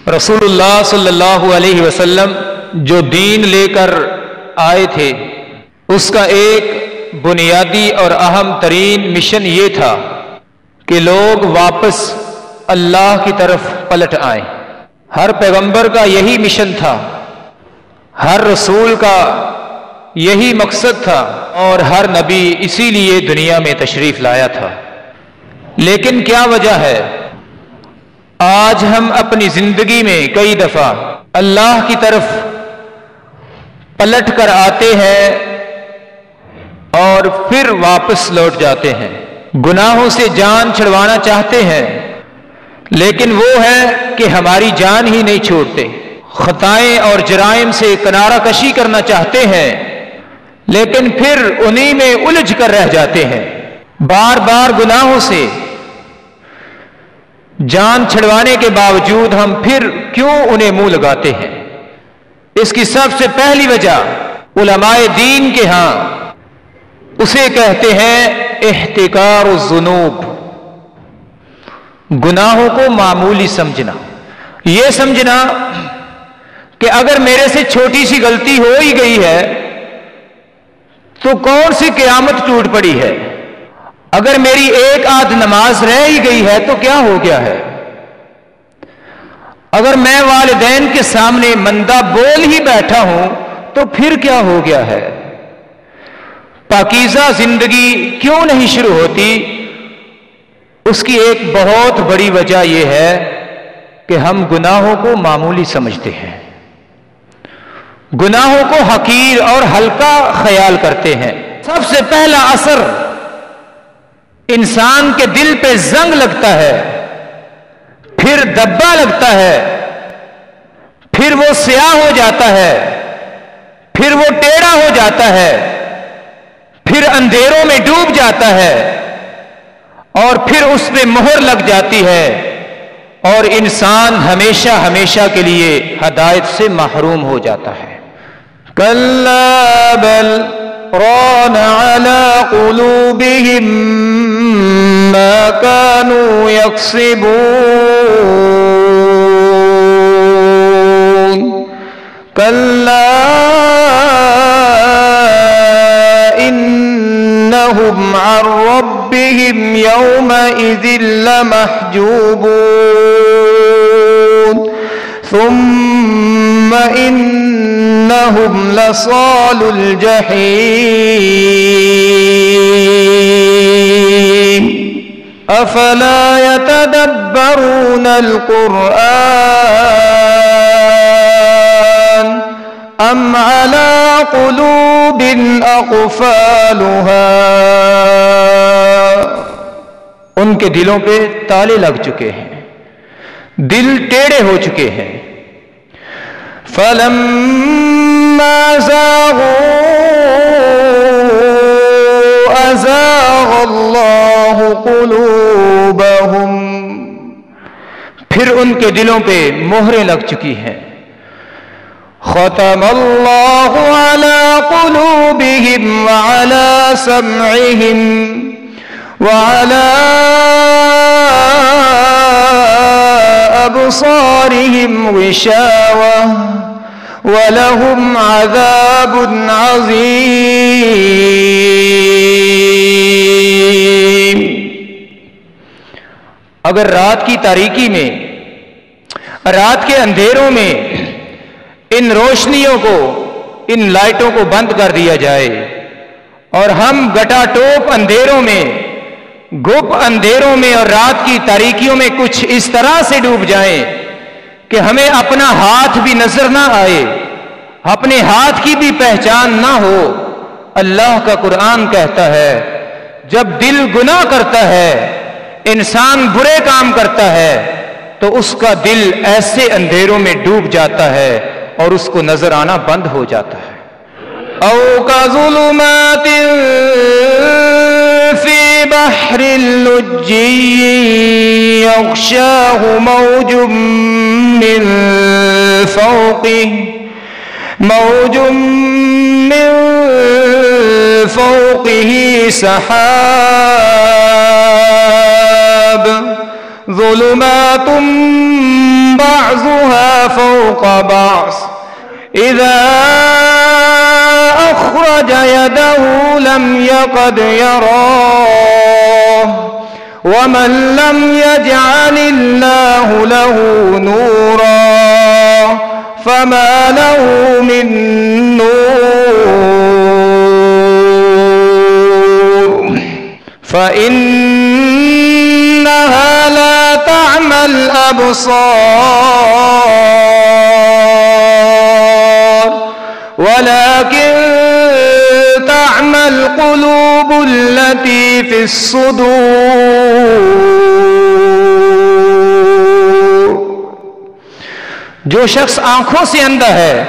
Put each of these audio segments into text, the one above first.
रसूलुल्लाह सल्लल्लाहु अलैहि वसल्लम जो दीन लेकर आए थे उसका एक बुनियादी और अहम तरीन मिशन ये था कि लोग वापस अल्लाह की तरफ पलट आए। हर पैगंबर का यही मिशन था, हर रसूल का यही मकसद था और हर नबी इसीलिए दुनिया में तशरीफ लाया था। लेकिन क्या वजह है आज हम अपनी जिंदगी में कई दफा अल्लाह की तरफ पलट कर आते हैं और फिर वापस लौट जाते हैं। गुनाहों से जान छुड़वाना चाहते हैं लेकिन वो है कि हमारी जान ही नहीं छोड़ते। खताएं और जराइम से किनारा कशी करना चाहते हैं लेकिन फिर उन्हीं में उलझ कर रह जाते हैं। बार बार गुनाहों से जान छुड़वाने के बावजूद हम फिर क्यों उन्हें मुंह लगाते हैं? इसकी सबसे पहली वजह उलमाए दीन के यहां उसे कहते हैं इहतिकारुज़ ज़ुनूब, गुनाहों को मामूली समझना। यह समझना कि अगर मेरे से छोटी सी गलती हो ही गई है तो कौन सी क़यामत टूट पड़ी है। अगर मेरी एक आध नमाज रह ही गई है तो क्या हो गया है। अगर मैं वालिदैन के सामने मंदा बोल ही बैठा हूं तो फिर क्या हो गया है। पाकीज़ा जिंदगी क्यों नहीं शुरू होती? उसकी एक बहुत बड़ी वजह यह है कि हम गुनाहों को मामूली समझते हैं, गुनाहों को हकीर और हल्का ख्याल करते हैं। सबसे पहला असर इंसान के दिल पे जंग लगता है, फिर दब्बा लगता है, फिर वो स्याह हो जाता है, फिर वो टेढ़ा हो जाता है, फिर अंधेरों में डूब जाता है और फिर उसमें मोहर लग जाती है और इंसान हमेशा हमेशा के लिए हदायत से महरूम हो जाता है। कल्ला बल रान अला कुलूबिहिम मा कानू यक्सिबून, कल्ला इन्नहुम अन रब्बिहिम यौमइज़िन लमहजूबून सुम्मा इन्नहुम लसालुल जहीम अफला यतदब्बरूनल कुरआन अम अला कुलूबिन अक़फ़ालुहा। उनके दिलों पे ताले लग चुके हैं, दिल टेढ़े हो चुके हैं। फलम्मा ज़ाग़ू अज़ाग़ल्लाहु क़ुलूबहुम, फिर उनके दिलों पे मोहरें लग चुकी हैं। ख़तमल्लाहु अला क़ुलूबिहिम व अला समइहिम व अला अबसारिहिम ग़िशावह व लहुम अज़ाबुन अज़ीम। अगर रात की तारीकी में, रात के अंधेरों में इन रोशनियों को, इन लाइटों को बंद कर दिया जाए और हम गटाटोप अंधेरों में, गुप अंधेरों में और रात की तारीकियों में कुछ इस तरह से डूब जाएं कि हमें अपना हाथ भी नजर ना आए, अपने हाथ की भी पहचान ना हो। अल्लाह का कुरान कहता है जब दिल गुनाह करता है, इंसान बुरे काम करता है तो उसका दिल ऐसे अंधेरों में डूब जाता है और उसको नजर आना बंद हो जाता है। औ कज़ुलुमातिन फी बहरिल लुज्जी यग़शाहु मौजुम मिन फ़ौक़िही सहाब ज़ुलुमातुम بعضها فوق بعض إذا أخرج يده لم يكد يراه ومن لم يجعل الله له نورا فما له من نور فإنها لا تعمى الأبصار ولكن تعمى القلوب التي في الصدور. جو شخص آنکھوں سے اندھا ہے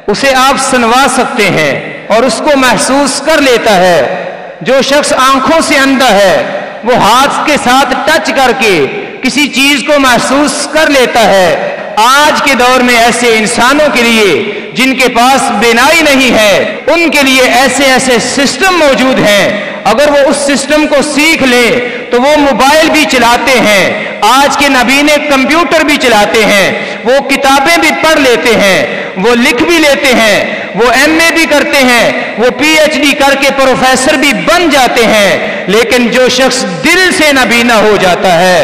اسے آپ سنوا سکتے ہیں اور اس کو محسوس کر لیتا ہے. جو شخص آنکھوں سے اندھا ہے وہ ہاتھ کے ساتھ ٹچ کر کے کسی چیز کو محسوس کر لیتا ہے. آج کے دور میں ایسے انسانوں کے لیے جن کے پاس بینائی نہیں ہے ان کے لیے ایسے ایسے سسٹم موجود ہیں. اگر وہ اس سسٹم کو سیکھ لیں تو وہ موبائل بھی چلاتے ہیں, آج کے نابینے کمپیوٹر بھی چلاتے ہیں, وہ کتابیں بھی پڑھ لیتے ہیں, وہ لکھ بھی لیتے ہیں, وہ MA بھی کرتے ہیں, وہ PhD کر کے پروفیسر بھی بن جاتے ہیں. لیکن جو شخص دل سے نابینا ہو جاتا ہے,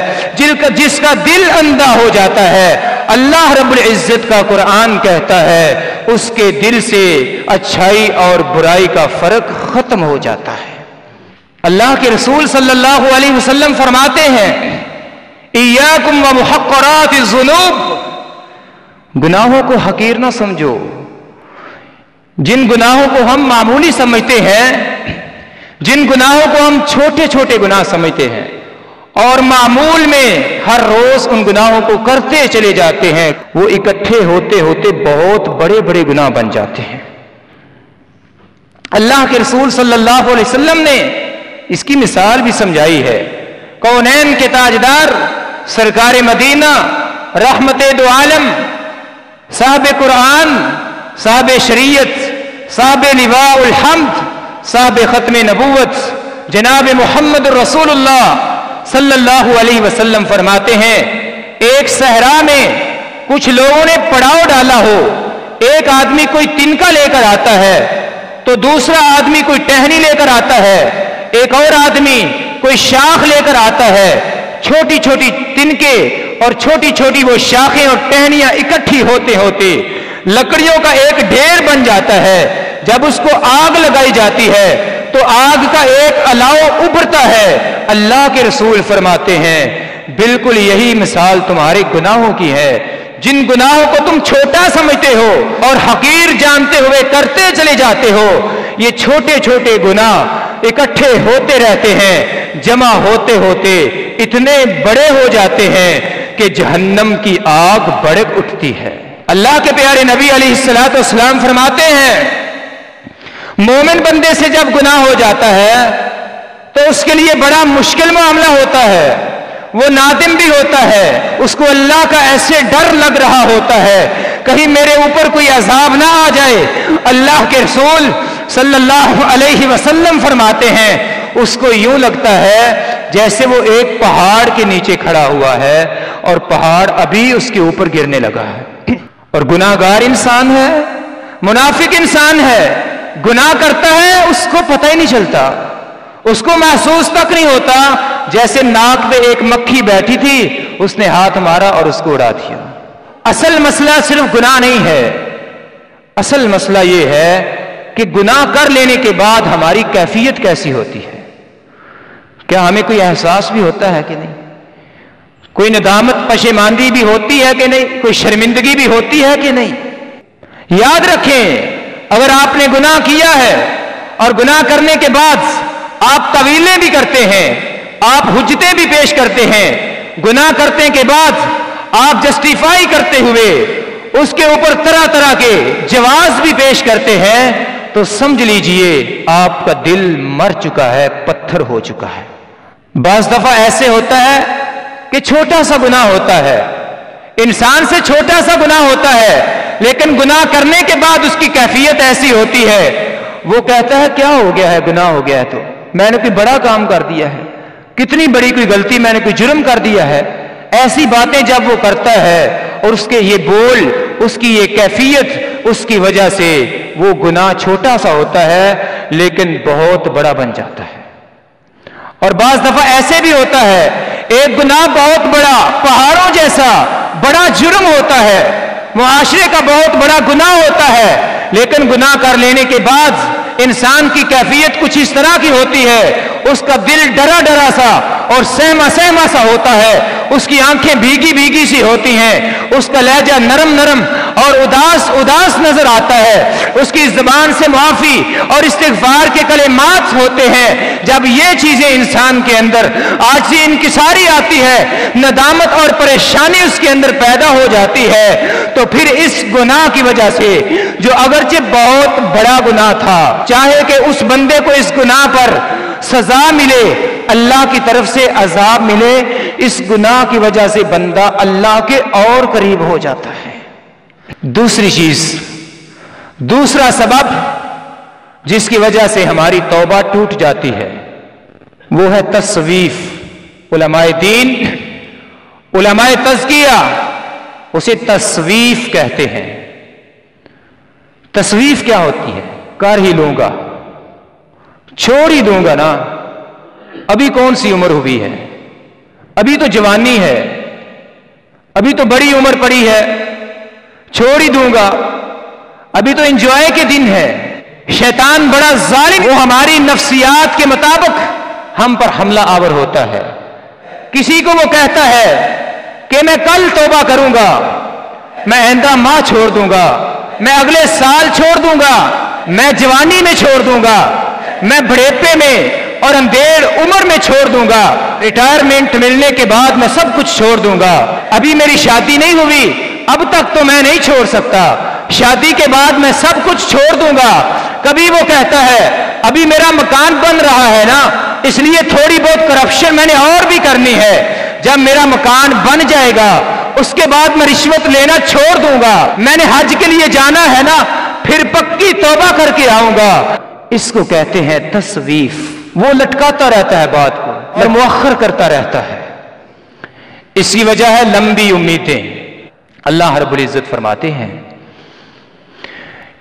جس کا دل اندھا ہو جاتا ہے, اللہ رب العزت کا قرآن کہتا ہے اس کے دل سے اچھائی اور برائی کا فرق ختم ہو جاتا ہے. اللہ کے رسول صلی اللہ علیہ وسلم فرماتے ہیں ایاکم ومحقرات الذنوب, گناہوں کو حقیر نہ سمجھو. جن گناہوں کو ہم معمولی سمجھتے ہیں, جن گناہوں کو ہم چھوٹے چھوٹے گناہ سمجھتے ہیں اور معمول میں ہر روز ان گناہوں کو کرتے چلے جاتے ہیں, وہ اکٹھے ہوتے ہوتے بہت بڑے بڑے گناہ بن جاتے ہیں. اللہ کے رسول صلی اللہ علیہ وسلم نے اس کی مثال بھی سمجھائی ہے. کونین کے تاجدار سرکار مدینہ رحمت دو عالم, صاحب قرآن, صاحب شریعت, صاحب لواء الحمد, صاحب ختم نبوت جناب محمد رسول اللہ صلی اللہ علیہ وسلم فرماتے ہیں ایک صحرا میں کچھ لوگوں نے پڑاؤ ڈالا ہو, ایک آدمی کوئی تنکا لے کر آتا ہے تو دوسرا آدمی کوئی ٹہنی لے کر آتا ہے, ایک اور آدمی کوئی شاخ لے کر آتا ہے. چھوٹی چھوٹی تنکے اور چھوٹی چھوٹی وہ شاخیں اور ٹہنیاں اکٹھی ہوتے ہوتے لکڑیوں کا ایک ڈھیر بن جاتا ہے. جب اس کو آگ لگائی جاتی ہے تو آگ کا ایک الاؤ ابھرتا ہے. اللہ کے رسول فرماتے ہیں بالکل یہی مثال تمہارے گناہوں کی ہے. جن گناہوں کو تم چھوٹا سمجھتے ہو اور حقیر جانتے ہوئے کرتے چلے جاتے ہو, یہ چھوٹے چھوٹے گناہ اکٹھے ہوتے رہتے ہیں, جمع ہوتے ہوتے اتنے بڑے ہو جاتے ہیں کہ جہنم کی آگ بھڑک اٹھتی ہے. اللہ کے پیارے نبی علیہ الصلوۃ والسلام فرماتے ہیں مومن بندے سے جب گناہ ہو جاتا ہے تو اس کے لیے بڑا مشکل معاملہ ہوتا ہے, وہ نادم بھی ہوتا ہے, اس کو اللہ کا ایسے ڈر لگ رہا ہوتا ہے کہیں میرے اوپر کوئی عذاب نہ آ جائے. اللہ کے رسول صلی اللہ علیہ وسلم فرماتے ہیں اس کو یوں لگتا ہے جیسے وہ ایک پہاڑ کے نیچے کھڑا ہوا ہے اور پہاڑ ابھی اس کے اوپر گرنے لگا ہے. اور گناہگار انسان ہے, منافق انسان ہے, گناہ کرتا ہے اس کو پتہ ہی نہیں چلتا, اس کو محسوس تک نہیں ہوتا, جیسے ناک پہ ایک مکھی بیٹھی تھی اس نے ہاتھ مارا اور اس کو اڑا دیا. اصل مسئلہ صرف گناہ نہیں ہے, اصل مسئلہ یہ ہے کہ گناہ کر لینے کے بعد ہماری کیفیت کیسی ہوتی ہے. کیا ہمیں کوئی احساس بھی ہوتا ہے کہ نہیں, کوئی ندامت پشیماندی بھی ہوتی ہے کہ نہیں, کوئی شرمندگی بھی ہوتی ہے کہ نہیں. یاد رکھیں اگر آپ نے گناہ کیا ہے اور گناہ کرنے کے بعد آپ طویلیں بھی کرتے ہیں, آپ حجتیں بھی پیش کرتے ہیں, گناہ کرنے کے بعد آپ جسٹیفائی کرتے ہوئے اس کے اوپر طرح طرح کے جواز بھی پیش کرتے ہیں, تو سمجھ لیجئے آپ کا دل مر چکا ہے, پتھر ہو چکا ہے. بعض دفعہ ایسے ہوتا ہے کہ چھوٹا سا گناہ ہوتا ہے, انسان سے چھوٹا سا گناہ ہوتا ہے, لیکن گناہ کرنے کے بعد اس کی کیفیت ایسی ہوتی ہے وہ کہتا ہے کیا ہو گیا ہے, گناہ ہو گیا ہے تو میں نے کوئی بڑا کام کر دیا ہے, کتنی بڑی کوئی غلطی, میں نے کوئی جرم کر دیا ہے. ایسی باتیں جب وہ کرتا ہے और उसके ये बोल, उसकी ये कैफियत, उसकी वजह से वो गुनाह छोटा सा होता है लेकिन बहुत बड़ा बन जाता है। और बाज़ दफा ऐसे भी होता है, एक गुनाह बहुत बड़ा, पहाड़ों जैसा बड़ा जुर्म होता है, मुआशरे का बहुत बड़ा गुनाह होता है, लेकिन गुनाह कर लेने के बाद इंसान की कैफियत कुछ इस तरह की होती है, उसका दिल डरा डरा सा और सहमा सहमा सा होता है, उसकी आंखें भीगी भीगी सी होती हैं, उसका लहजा नरम नरम और उदास उदास नजर आता है, उसकी जुबान से माफी और इस्तिग़फ़ार के कलिमात होते हैं। जब ये चीजें इंसान के अंदर आजिज़ी इंकिसारी आती है, नदामत और परेशानी उसके अंदर पैदा हो जाती है, तो फिर इस गुनाह की वजह से, जो अगरचे बहुत बड़ा गुनाह था, चाहे कि उस बंदे को इस गुनाह पर सजा मिले, अल्लाह की तरफ से अजाब मिले, इस गुनाह की वजह से बंदा अल्लाह के और करीब हो जाता है। दूसरी चीज, दूसरा सबब जिसकी वजह से हमारी तौबा टूट जाती है, वो है तस्वीफ। उलमाए दीन, उलमाए तज़किया उसे तस्वीफ कहते हैं। तस्वीफ क्या होती है? कर ही लूंगा, छोड़ ही दूंगा ना, अभी कौन सी उम्र हुई है, अभी तो जवानी है, अभी तो बड़ी उम्र पड़ी है, छोड़ ही दूंगा, अभी तो एंजॉय के दिन है। शैतान बड़ा जालिम, वो हमारी नफ्सियात के मुताबिक हम पर हमला आवर होता है। किसी को वो कहता है कि मैं कल तौबा करूंगा, मैं आइंदा माह छोड़ दूंगा, मैं अगले साल छोड़ दूंगा, मैं जवानी में छोड़ दूंगा, मैं बुढ़ेपे में और अंधेड़ उम्र में छोड़ दूंगा, रिटायरमेंट मिलने के बाद मैं सब कुछ छोड़ दूंगा, अभी मेरी शादी नहीं हुई, अब तक तो मैं नहीं छोड़ सकता, शादी के बाद मैं सब कुछ छोड़ दूंगा। कभी वो कहता है अभी मेरा मकान बन रहा है ना, इसलिए थोड़ी बहुत करप्शन मैंने और भी करनी है, जब मेरा मकान बन जाएगा उसके बाद मैं रिश्वत लेना छोड़ दूंगा, मैंने हज के लिए जाना है ना, फिर पक्की तौबा करके आऊंगा। इसको कहते हैं तस्वीफ। वो लटकाता रहता है बात को और मुअख्खर करता रहता है। इसकी वजह है लंबी उम्मीदें। अल्लाह रब्बुल इज्जत फरमाते हैं,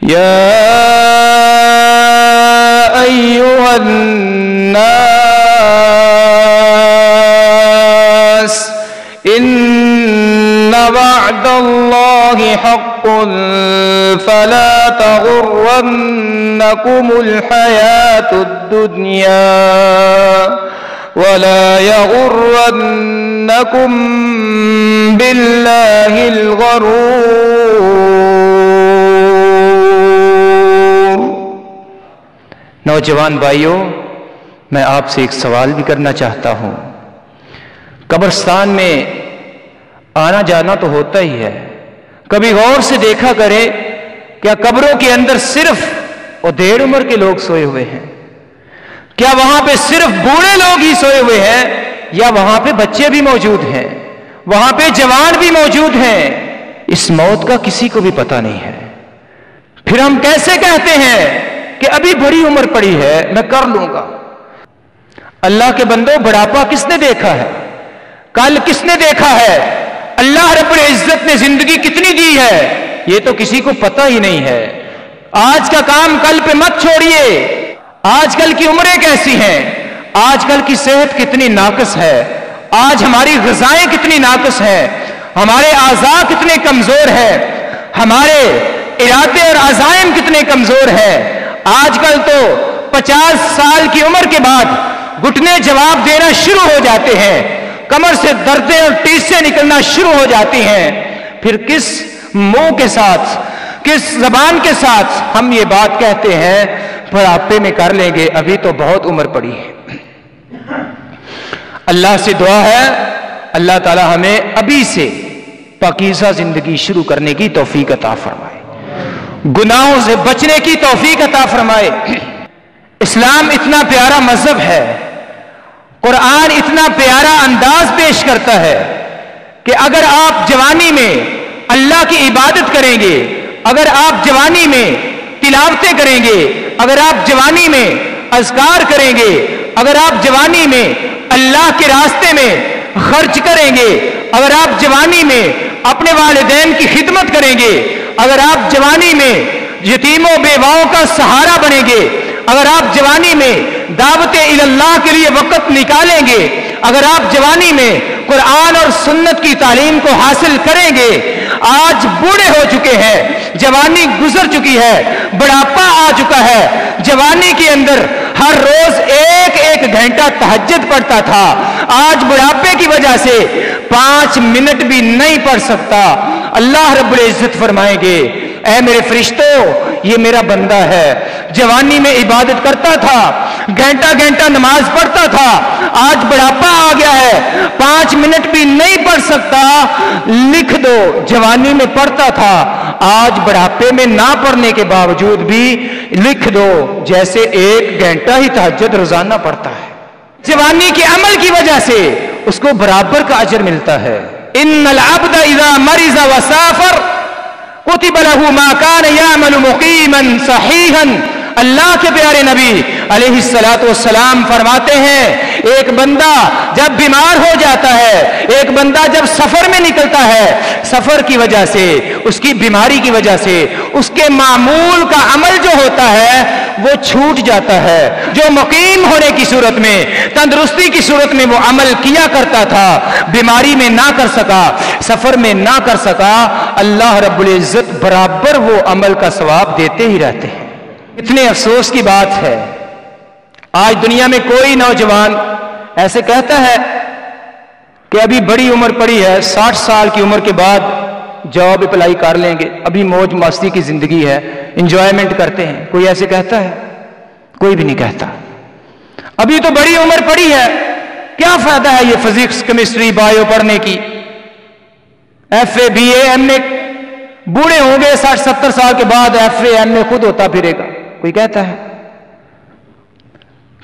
या अय्युहन नास इन्न वअदल्लाहि हक़्क़ुन फला तग़ुर्रन्नकुमुल हयातुद दुनिया वला यग़ुर्रन्नकुम बिल्लाहिल गरूर। नौजवान भाइयों, मैं आपसे एक सवाल भी करना चाहता हूं। कब्रिस्तान में आना जाना तो होता ही है, कभी गौर से देखा करें, क्या कब्रों के अंदर सिर्फ वो डेढ़ उम्र के लोग सोए हुए हैं? क्या वहां पे सिर्फ बूढ़े लोग ही सोए हुए हैं, या वहां पे बच्चे भी मौजूद हैं, वहां पे जवान भी मौजूद हैं? इस मौत का किसी को भी पता नहीं है। फिर हम कैसे कहते हैं कि अभी बड़ी उम्र पड़ी है, मैं कर लूंगा। अल्लाह के बंदो, बुढ़ापा किसने देखा है? कल किसने देखा है? अल्लाह रब्बुल इज्जत ने जिंदगी कितनी दी है, ये तो किसी को पता ही नहीं है। आज का काम कल पे मत छोड़िए। आजकल की उम्रें कैसी हैं, आजकल की सेहत कितनी नाकस है, आज हमारी ग़िज़ाएं कितनी नाकस है, हमारे आज़ा कितने कमजोर है, हमारे इरादे और अज़ाइम कितने कमजोर है। आजकल तो 50 साल की उम्र के बाद घुटने जवाब देना शुरू हो जाते हैं, कमर से दर्दें और टीसें निकलना शुरू हो जाती हैं। फिर किस मुंह के साथ, किस जबान के साथ हम ये बात कहते हैं बुढ़ापे में कर लेंगे, अभी तो बहुत उम्र पड़ी है। अल्लाह से दुआ है, अल्लाह ताला हमें अभी से पाकीज़ा जिंदगी शुरू करने की तौफीक अता फरमाए, गुनाहों से बचने की तौफीक अता फरमाए। इस्लाम इतना प्यारा मजहब है, कुरान इतना प्यारा अंदाज पेश करता है कि अगर आप जवानी में अल्लाह की इबादत करेंगे, अगर आप जवानी में तिलावतें करेंगे, अगर आप जवानी में अज़कार करेंगे, अगर आप जवानी में अल्लाह के रास्ते में खर्च करेंगे, अगर आप जवानी में अपने वालिदैन की खिदमत करेंगे, अगर आप जवानी में यतीमों बेवाओं का सहारा बनेंगे, अगर आप जवानी में दावत इल्लाह के लिए वक़्त निकालेंगे, अगर आप जवानी में कुरान और सुन्नत की तालीम को हासिल करेंगे, आज बूढ़े हो चुके हैं, जवानी गुजर चुकी है, बुढ़ापा आ चुका है, जवानी के अंदर हर रोज एक एक घंटा तहज्जुद पढ़ता था, आज बुढ़ापे की वजह से 5 मिनट भी नहीं पढ़ सकता। अल्लाह रब्बुल इज्जत फरमाएंगे, ऐ मेरे फरिश्तों, ये मेरा बंदा है, जवानी में इबादत करता था, घंटा घंटा नमाज पढ़ता था, आज बुढ़ापा आ गया है, 5 मिनट भी नहीं पढ़ सकता, लिख दो जवानी में पढ़ता था, आज बुढ़ापे में ना पढ़ने के बावजूद भी लिख दो जैसे 1 घंटा ही तहज्जुद रोजाना पढ़ता है। जवानी के अमल की वजह से उसको बराबर का अजर मिलता है। इन्नल अब्द इज़ा मरिज़ा व साफर कुतिब लहू मा कान यामलु मुकीमन सहीहन। अल्लाह के प्यारे नबी अलैहिस्सलातु वस्सलाम फरमाते हैं, एक बंदा जब बीमार हो जाता है, एक बंदा जब सफर में निकलता है, सफर की वजह से, उसकी बीमारी की वजह से उसके मामूल का अमल जो होता है वो छूट जाता है। जो मुकीम होने की सूरत में, तंदुरुस्ती की सूरत में वो अमल किया करता था, बीमारी में ना कर सका, सफर में ना कर सका, अल्लाह रब्बुल इज्जत बराबर वो अमल का सवाब देते ही रहते हैं। इतने अफसोस की बात है, आज दुनिया में कोई नौजवान ऐसे कहता है कि अभी बड़ी उम्र पड़ी है, 60 साल की उम्र के बाद जॉब अप्लाई कर लेंगे, अभी मौज मस्ती की जिंदगी है, एंजॉयमेंट करते हैं। कोई ऐसे कहता है? कोई भी नहीं कहता। अभी तो बड़ी उम्र पड़ी है, क्या फायदा है ये फिजिक्स केमिस्ट्री बायो पढ़ने की, FA BA MA, बूढ़े होंगे 60-70 साल के बाद FA MA खुद होता फिरेगा। कोई कहता है?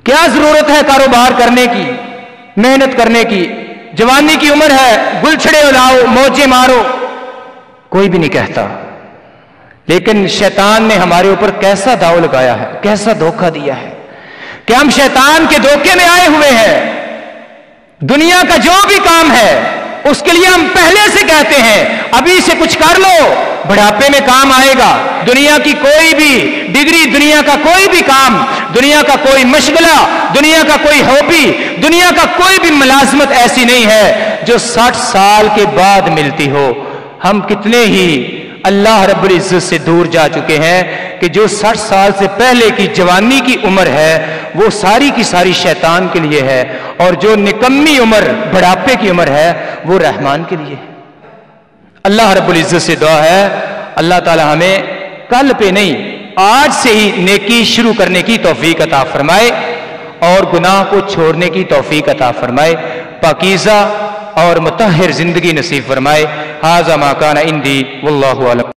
क्या जरूरत है कारोबार करने की, मेहनत करने की, जवानी की उम्र है, गुलछड़े उड़ाओ, मौजे मारो, कोई भी नहीं कहता। लेकिन शैतान ने हमारे ऊपर कैसा दाव लगाया है, कैसा धोखा दिया है कि हम शैतान के धोखे में आए हुए हैं। दुनिया का जो भी काम है उसके लिए हम पहले से कहते हैं अभी से कुछ कर लो, बुढ़ापे में काम आएगा। दुनिया की कोई भी डिग्री, दुनिया का कोई भी काम, दुनिया का कोई मशगला, दुनिया का कोई हॉबी, दुनिया का कोई भी मुलाजमत ऐसी नहीं है जो 60 साल के बाद मिलती हो। हम कितने ही अल्लाह रब्बुल इज्जत से दूर जा चुके हैं कि जो 60 साल से पहले की जवानी की उम्र है वो सारी की सारी शैतान के लिए है, और जो निकम्मी उम्र बुढ़ापे की उम्र है वो रहमान के लिए। अल्लाह रब्बुल इज्जत से दुआ है अल्लाह ताला हमें कल पे नहीं आज से ही नेकी शुरू करने की तौफीक अता फरमाए और गुनाह को छोड़ने की तौफीक अता फरमाए, पाकीज़ा और मुतहहिर जिंदगी नसीब फरमाए। हाज़ा मा काना इंदी वल्लाहु अअलम।